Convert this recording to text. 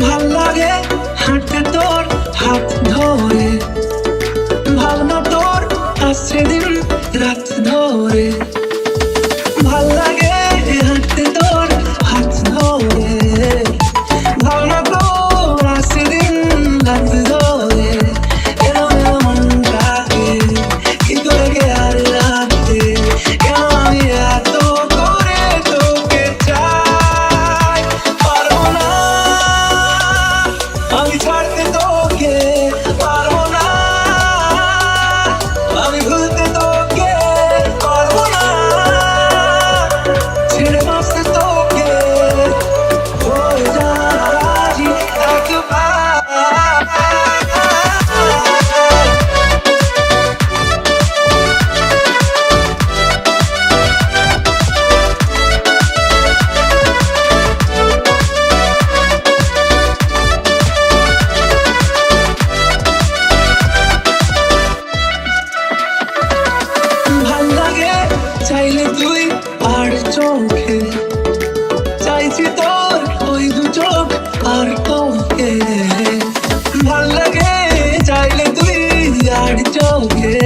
ভাল লাগে হাঁটতে তোর হাত ধরে, ভাবনা তোর আসছে দিন রাত ধরে। ভাল লাগে হাঁটতে তোর হাত ধরে, ভাবনা তোর আসছে দিন রাত ধরে। এলো এলো মনটাকে কি করে গে আর রাখতে, কেন আমি এত করে তোকে চাই। পারবো না আমি ছাড়তে তোকে, পারবো না আমি ভুলতে তোকে, পারবো না ছেড়ে বাঁচতে তোকে। হয়ে যা রাজি একবার। ভাল লাগে চাইলে তুই আর চোখে, চাইছি তোর ওই দু চোখ আর তোকে। ভাল লাগে চাইলে তুই আর চোখে,